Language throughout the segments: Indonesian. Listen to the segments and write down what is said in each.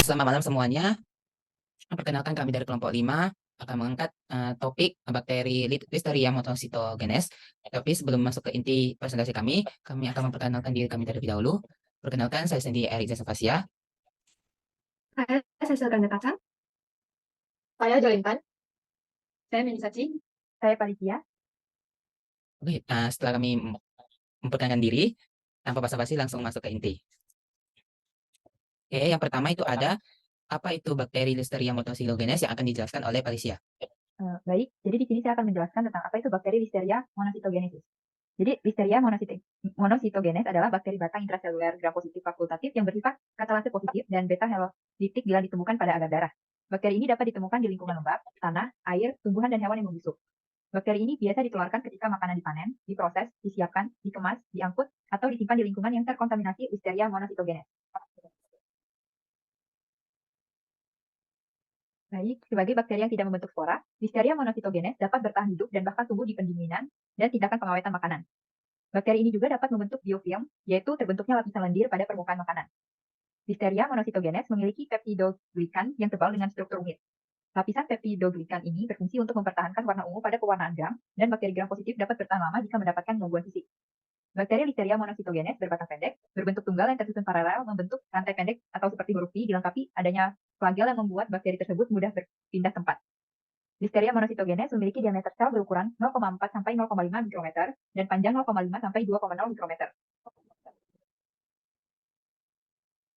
Selamat malam semuanya. Perkenalkan kami dari kelompok 5 akan mengangkat topik bakteri Listeria monocytogenes. Tapi sebelum masuk ke inti presentasi kami akan memperkenalkan diri kami terlebih dahulu. Perkenalkan, saya sendiri Erik Zasafasia. Saya Sultan Kacang. Saya Jolintan. Saya Menisaci. Saya Panitia. Oke, setelah kami memperkenalkan diri, tanpa basa-basi langsung masuk ke inti. Oke, yang pertama itu ada apa itu bakteri Listeria monocytogenes yang akan dijelaskan oleh Felicia. Baik, jadi di sini saya akan menjelaskan tentang apa itu bakteri Listeria monocytogenesis. Jadi Listeria monocytogenes adalah bakteri batang intraseluler gram positif fakultatif yang bersifat katalase positif dan beta helolitik bila ditemukan pada agar darah. Bakteri ini dapat ditemukan di lingkungan lembab, tanah, air, tumbuhan, dan hewan yang membusuk. Bakteri ini biasa dikeluarkan ketika makanan dipanen, diproses, disiapkan, dikemas, diangkut, atau disimpan di lingkungan yang terkontaminasi Listeria monocytogenes. Baik, sebagai bakteri yang tidak membentuk spora, Listeria monocytogenes dapat bertahan hidup dan bahkan tumbuh di pendinginan dan tindakan pengawetan makanan. Bakteri ini juga dapat membentuk biofilm, yaitu terbentuknya lapisan lendir pada permukaan makanan. Listeria monocytogenes memiliki peptidoglikan yang tebal dengan struktur rumit. Lapisan peptidoglikan ini berfungsi untuk mempertahankan warna ungu pada pewarnaan gram, dan bakteri gram positif dapat bertahan lama jika mendapatkan gangguan fisik. Bakteri Listeria monocytogenes berbatang pendek, berbentuk tunggal yang tersusun paralel, membentuk rantai pendek atau seperti huruf V, dilengkapi adanya flagel yang membuat bakteri tersebut mudah berpindah tempat. Listeria monocytogenes memiliki diameter sel berukuran 0,4 sampai 0,5 mikrometer dan panjang 0,5 sampai 2,0 mikrometer.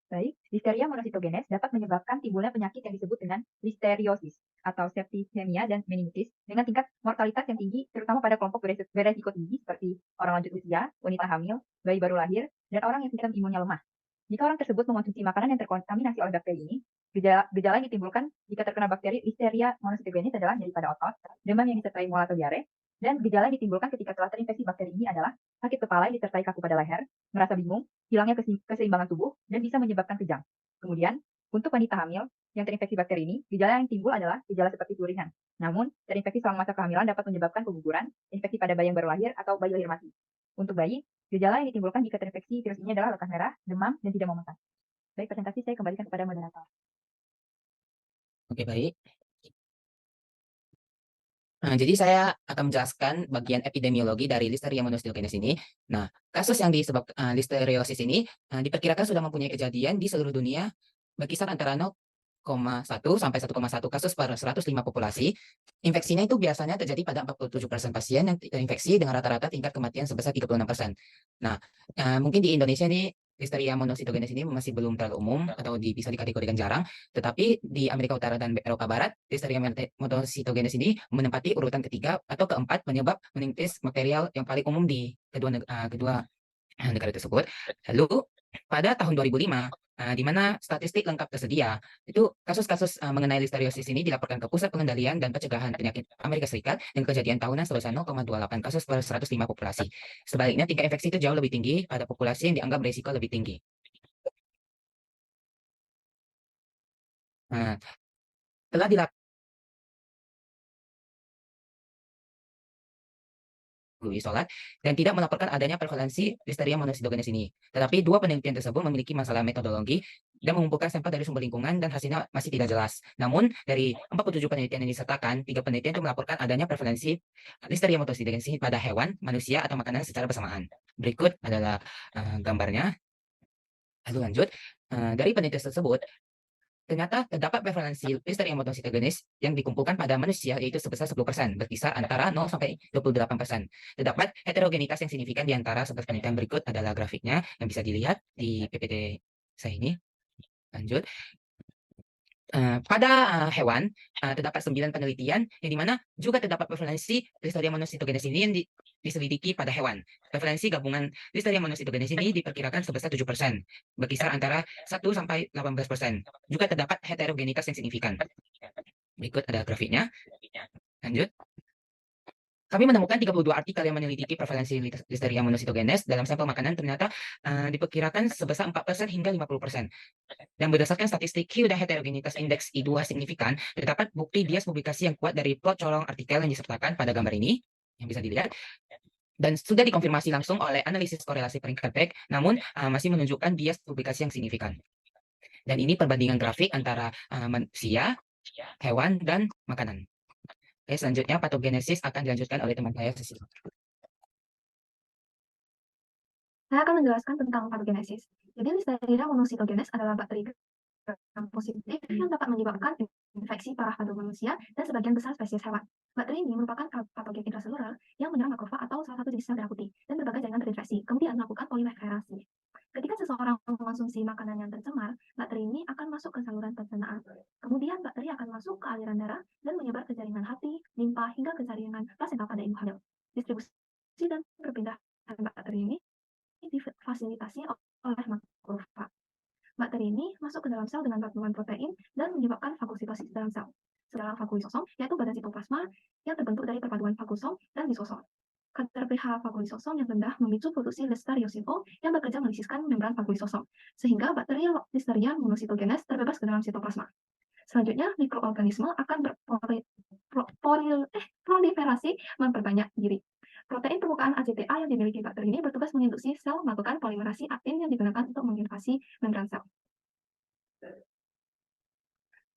Baik, Listeria monocytogenes dapat menyebabkan timbulnya penyakit yang disebut dengan listeriosis atau septicemia dan meningitis dengan tingkat mortalitas yang tinggi terutama pada kelompok beresiko tinggi seperti orang lanjut usia, wanita hamil, bayi baru lahir, dan orang yang sistem imunnya lemah. Jika orang tersebut mengonsumsi makanan yang terkontaminasi oleh bakteri ini, gejala yang ditimbulkan jika terkena bakteri Listeria monocytogenes adalah nyeri pada otot, demam yang disertai mual atau diare, dan gejala yang ditimbulkan ketika telah terinfeksi bakteri ini adalah sakit kepala yang disertai kaku pada leher, merasa bingung, hilangnya keseimbangan tubuh, dan bisa menyebabkan kejang. Kemudian, untuk wanita hamil yang terinfeksi bakteri ini, gejala yang timbul adalah gejala seperti flu ringan. Namun, terinfeksi selama masa kehamilan dapat menyebabkan keguguran, infeksi pada bayi yang baru lahir, atau bayi lahir mati. Untuk bayi, gejala yang ditimbulkan jika terinfeksi virus ini adalah lekas merah, demam, dan tidak mau makan. Baik, presentasi saya kembalikan kepada moderator. Oke, baik. Jadi saya akan menjelaskan bagian epidemiologi dari Listeria monocytogenes ini. Nah, kasus yang disebabkan listeriosis ini diperkirakan sudah mempunyai kejadian di seluruh dunia berkisar antara 0,1 sampai 1,1 kasus per 105 populasi. Infeksinya itu biasanya terjadi pada 47% pasien yang terinfeksi dengan rata-rata tingkat kematian sebesar 36%. Nah, mungkin di Indonesia ini Listeria monocytogenes ini masih belum terlalu umum atau bisa dikategorikan jarang, tetapi di Amerika Utara dan Eropa Barat, Listeria monocytogenes ini menempati urutan ketiga atau keempat penyebab meningitis bakterial yang paling umum di kedua negara tersebut. Lalu pada tahun 2005, di mana statistik lengkap tersedia, itu kasus-kasus mengenai listeriosis ini dilaporkan ke Pusat Pengendalian dan Pencegahan Penyakit Amerika Serikat dengan kejadian tahunan sebesar 0,28 kasus per 105 populasi. Sebaliknya, tingkat infeksi itu jauh lebih tinggi pada populasi yang dianggap berisiko lebih tinggi. Nah, telah dilakukan isolat dan tidak melaporkan adanya prevalensi Listeria monocytogenes ini. Tetapi dua penelitian tersebut memiliki masalah metodologi dan mengumpulkan sampel dari sumber lingkungan dan hasilnya masih tidak jelas. Namun dari 47 penelitian yang disertakan, 3 penelitian itu melaporkan adanya prevalensi Listeria monocytogenes ini pada hewan, manusia, atau makanan secara bersamaan. Berikut adalah gambarnya. Lalu lanjut. Dari penelitian tersebut, ternyata terdapat prevalensi Listeria monocytogenes yang dikumpulkan pada manusia yaitu sebesar 10%, berkisar antara 0 sampai 28%. Terdapat heterogenitas yang signifikan di antara 11 penelitian. Berikut adalah grafiknya yang bisa dilihat di PPT saya ini. Lanjut. Pada hewan, terdapat 9 penelitian yang dimana juga terdapat prevalensi Listeria monocytogenes ini yang diselidiki pada hewan. Prevalensi gabungan Listeria monocytogenes ini diperkirakan sebesar 7%, berkisar antara 1 sampai 18%. Juga terdapat heterogenitas yang signifikan. Berikut ada grafiknya. Lanjut. Kami menemukan 32 artikel yang meneliti prevalensi Listeria monocytogenes dalam sampel makanan ternyata diperkirakan sebesar 4% hingga 50%. Dan berdasarkan statistik Q dan heterogenitas indeks I2 signifikan, terdapat bukti bias publikasi yang kuat dari plot colong artikel yang disertakan pada gambar ini, yang bisa dilihat. Dan sudah dikonfirmasi langsung oleh analisis korelasi peringkat baik, namun masih menunjukkan bias publikasi yang signifikan. Dan ini perbandingan grafik antara manusia, hewan, dan makanan. Oke, selanjutnya patogenesis akan dilanjutkan oleh teman saya, Cecil. Saya akan menjelaskan tentang patogenesis. Jadi Listeria monocytogenes adalah bakteri gram positif yang dapat menyebabkan infeksi parah pada manusia dan sebagian besar spesies hewan. Bakteri ini merupakan patogen intraseluler yang menyerang makrofag atau salah satu jenis sel darah putih dan berbagai jaringan terinfeksi, kemudian melakukan polimerasi. Ketika seseorang mengonsumsi makanan yang tercemar, bakteri ini akan masuk ke saluran pencernaan. Kemudian bakteri akan masuk ke aliran darah dan menyebar ke jaringan hati, limpa, hingga ke jaringan plasenta pada ibu hamil. Distribusi dan perpindahan bakteri ini difasilitasi oleh makrofag. Bakteri ini masuk ke dalam sel dengan bantuan protein dan menyebabkan fagositosis dalam sel. Sedalam fagoisosom, yaitu badan sitoplasma yang terbentuk dari perpaduan fagosom dan lisosom. Kadar pH fagoisosom yang rendah memicu produksi Listeriosin-O yang bekerja melisiskan membran fagoisosom, sehingga bakteri Listeria monocytogenes terbebas ke dalam sitoplasma. Selanjutnya, mikroorganisme akan berproliferasi memperbanyak diri. Protein permukaan ACTA yang dimiliki bakteri ini bertugas menginduksi sel melakukan polimerasi aktin yang digunakan untuk menginvasi membran sel.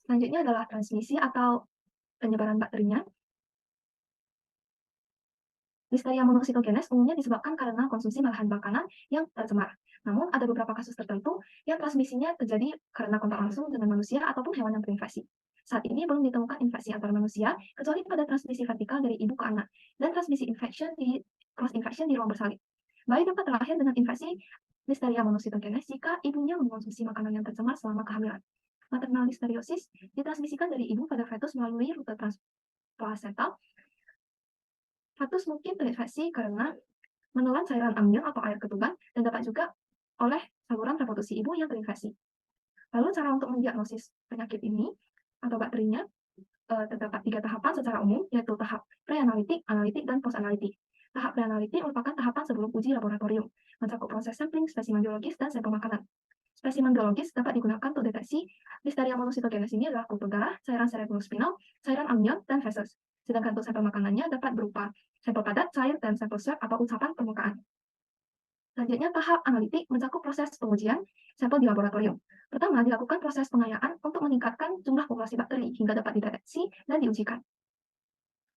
Selanjutnya adalah transmisi atau penyebaran bakterinya. Listeria monocytogenes umumnya disebabkan karena konsumsi bahan makanan yang tercemar. Namun, ada beberapa kasus tertentu yang transmisinya terjadi karena kontak langsung dengan manusia ataupun hewan yang terinfeksi. Saat ini belum ditemukan infeksi antar manusia, kecuali pada transmisi vertikal dari ibu ke anak, dan transmisi cross infection di ruang bersalin. Bayi dapat terlahir dengan infeksi Listeria monocytogenes jika ibunya mengonsumsi makanan yang tercemar selama kehamilan. Maternal listeriosis ditransmisikan dari ibu pada fetus melalui rute transplacental. Fetus mungkin terinfeksi karena menelan cairan amnion atau air ketuban dan dapat juga oleh saluran reproduksi ibu yang terinfeksi. Lalu cara untuk mendiagnosis penyakit ini atau bakterinya terdapat 3 tahapan secara umum, yaitu tahap pre-analitik, analitik, dan post-analitik. Tahap pre-analitik merupakan tahapan sebelum uji laboratorium, mencakup proses sampling spesimen biologis dan sampel makanan. Spesimen biologis dapat digunakan untuk deteksi Listeria monocytogenes ini adalah kultur darah, cairan cerebrospinal, cairan amnion, dan feses. Sedangkan untuk sampel makanannya dapat berupa sampel padat, cair, dan sampel swab atau ucapan permukaan. Selanjutnya, tahap analitik mencakup proses pengujian sampel di laboratorium. Pertama, dilakukan proses pengayaan untuk meningkatkan jumlah populasi bakteri hingga dapat dideteksi dan diujikan.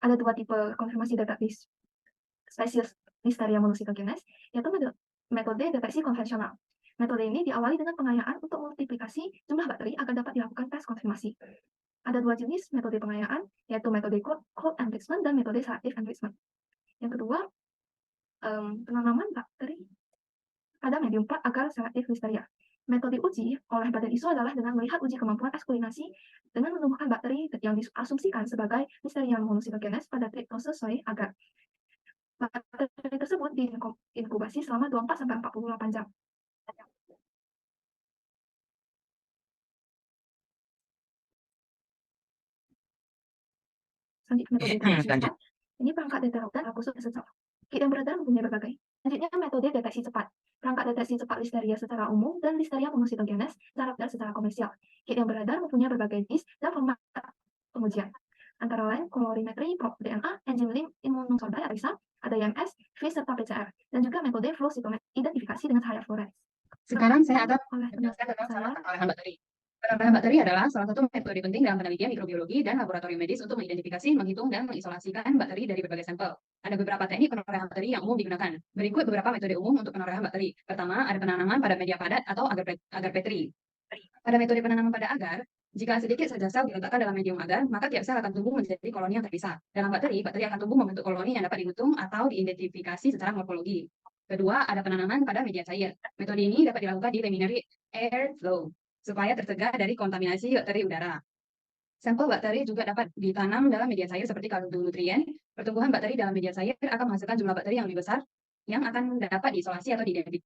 Ada 2 tipe konfirmasi database spesies Listeria monocytogenes, yaitu metode deteksi konvensional. Metode ini diawali dengan pengayaan untuk multiplikasi jumlah bakteri agar dapat dilakukan tes konfirmasi. Ada 2 jenis metode pengayaan, yaitu metode cold enrichment dan metode selective enrichment. Yang kedua, penanaman bakteri pada medium 4 agar selektif Listeria. Metode uji oleh Badan ISO adalah dengan melihat uji kemampuan ekskluinasi dengan menumbuhkan bakteri yang diasumsikan sebagai Listeria monocytogenes pada triptose soy agar bakteri tersebut diinkubasi selama 24-48 jam. Selanjutnya, metode deteksi cepat. Ini perangkat deteksi khusus sensor. Kit yang beredar mempunyai berbagai. Selanjutnya, metode deteksi cepat. Perangkat deteksi cepat Listeria secara umum dan Listeria monocytogenes secara komersial. Kit yang beredar mempunyai berbagai jenis dan format pengujian. Antara lain kolorimetri, probe DNA, enzim immunosorbay (ELISA), ada IMS, FISH, serta PCR, dan juga metode flow cytometry identifikasi dengan cahaya fluorescens. Sekarang saya akan menjelaskan tentang pengolahan bakteri. Pengolahan bakteri adalah salah satu metode penting dalam penelitian mikrobiologi dan laboratorium medis untuk mengidentifikasi, menghitung, dan mengisolasikan bakteri dari berbagai sampel. Ada beberapa teknik pengolahan bakteri yang umum digunakan. Berikut beberapa metode umum untuk pengolahan bakteri. Pertama, ada penanaman pada media padat atau agar petri. Pada metode penanaman pada agar, jika sedikit saja sel diletakkan dalam medium agar, maka tiap sel akan tumbuh menjadi koloni yang terpisah. Dalam bakteri, bakteri akan tumbuh membentuk koloni yang dapat dihitung atau diidentifikasi secara morfologi. Kedua, ada penanaman pada media cair. Metode ini dapat dilakukan di laminary air flow, supaya tercegah dari kontaminasi bakteri udara. Sampel bakteri juga dapat ditanam dalam media cair seperti kaldu nutrien. Pertumbuhan bakteri dalam media cair akan menghasilkan jumlah bakteri yang lebih besar yang akan dapat diisolasi atau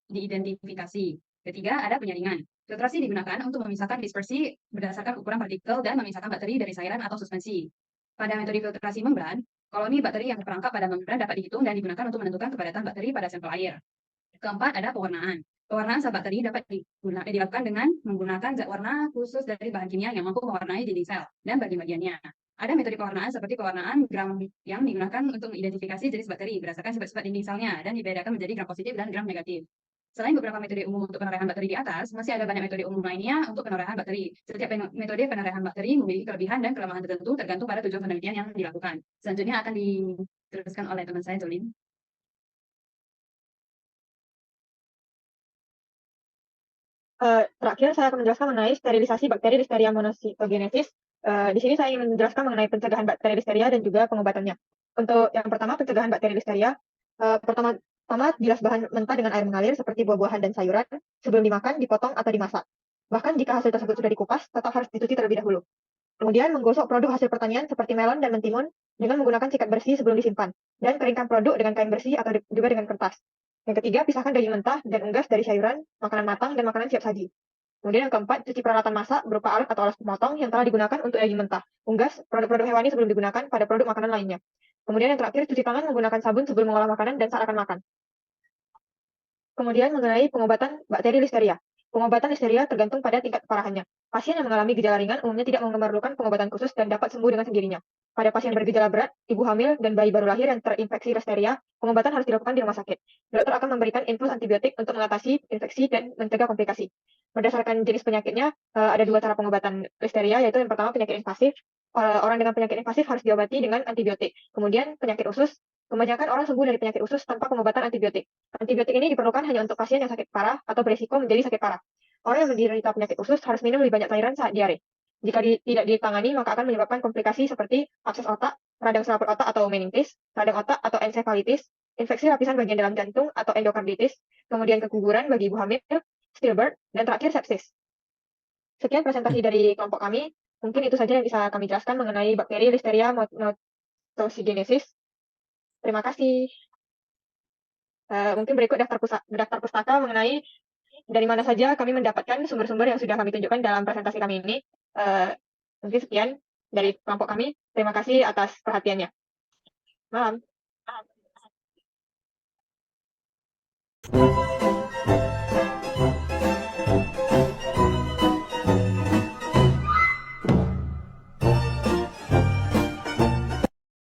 diidentifikasi. Ketiga, ada penyaringan. Filtrasi digunakan untuk memisahkan dispersi berdasarkan ukuran partikel dan memisahkan bakteri dari cairan atau suspensi. Pada metode filtrasi membran, koloni bakteri yang terperangkap pada membran dapat dihitung dan digunakan untuk menentukan kepadatan bakteri pada sampel air. Keempat, ada pewarnaan. Pewarnaan sel bakteri dapat dilakukan dengan menggunakan zat warna khusus dari bahan kimia yang mampu mewarnai dinding sel dan bagian-bagiannya. Ada metode pewarnaan seperti pewarnaan gram yang digunakan untuk mengidentifikasi jenis bakteri berdasarkan sifat-sifat dinding selnya dan dibedakan menjadi gram positif dan gram negatif. Selain beberapa metode umum untuk penerahan bakteri di atas, masih ada banyak metode umum lainnya untuk penerahan bakteri. Setiap metode penerahan bakteri memiliki kelebihan dan kelemahan tertentu tergantung pada tujuan penelitian yang dilakukan. Selanjutnya akan diteruskan oleh teman saya, Jolin. Terakhir, saya akan menjelaskan mengenai sterilisasi bakteri Listeria monocytogenesis. Di sini saya ingin menjelaskan mengenai pencegahan bakteri Listeria dan juga pengobatannya. Untuk yang pertama, pencegahan bakteri Listeria. Pertama, bilas bahan mentah dengan air mengalir seperti buah-buahan dan sayuran. Sebelum dimakan, dipotong atau dimasak. Bahkan jika hasil tersebut sudah dikupas, tetap harus dicuci terlebih dahulu. Kemudian, menggosok produk hasil pertanian seperti melon dan mentimun dengan menggunakan sikat bersih sebelum disimpan. Dan keringkan produk dengan kain bersih atau juga dengan kertas. Yang ketiga, pisahkan daging mentah dan unggas dari sayuran, makanan matang, dan makanan siap saji. Kemudian yang keempat, cuci peralatan masak berupa alat atau alas pemotong yang telah digunakan untuk daging mentah, unggas, produk-produk hewani sebelum digunakan pada produk makanan lainnya. Kemudian yang terakhir, cuci tangan menggunakan sabun sebelum mengolah makanan dan saat akan makan. Kemudian mengenai pengobatan bakteri Listeria. Pengobatan Listeria tergantung pada tingkat keparahannya. Pasien yang mengalami gejala ringan umumnya tidak memerlukan pengobatan khusus dan dapat sembuh dengan sendirinya. Pada pasien bergejala berat, ibu hamil, dan bayi baru lahir yang terinfeksi Listeria, pengobatan harus dilakukan di rumah sakit. Dokter akan memberikan infus antibiotik untuk mengatasi infeksi dan mencegah komplikasi. Berdasarkan jenis penyakitnya, ada dua cara pengobatan Listeria, yaitu yang pertama penyakit invasif. Orang dengan penyakit invasif harus diobati dengan antibiotik. Kemudian penyakit usus, kebanyakan orang sembuh dari penyakit usus tanpa pengobatan antibiotik. Antibiotik ini diperlukan hanya untuk pasien yang sakit parah atau berisiko menjadi sakit parah. Orang yang menderita penyakit usus harus minum lebih banyak cairan saat diare. Jika tidak ditangani, maka akan menyebabkan komplikasi seperti abses otak, radang selaput otak atau meningitis, radang otak atau ensefalitis, infeksi lapisan bagian dalam jantung atau endokarditis, kemudian keguguran bagi ibu hamil, stillbirth, dan terakhir sepsis. Sekian presentasi dari kelompok kami. Mungkin itu saja yang bisa kami jelaskan mengenai bakteri Listeria monocytogenesis. Terima kasih. Mungkin berikut daftar pustaka mengenai dari mana saja kami mendapatkan sumber-sumber yang sudah kami tunjukkan dalam presentasi kami ini. Mungkin sekian dari kelompok kami. Terima kasih atas perhatiannya. Malam.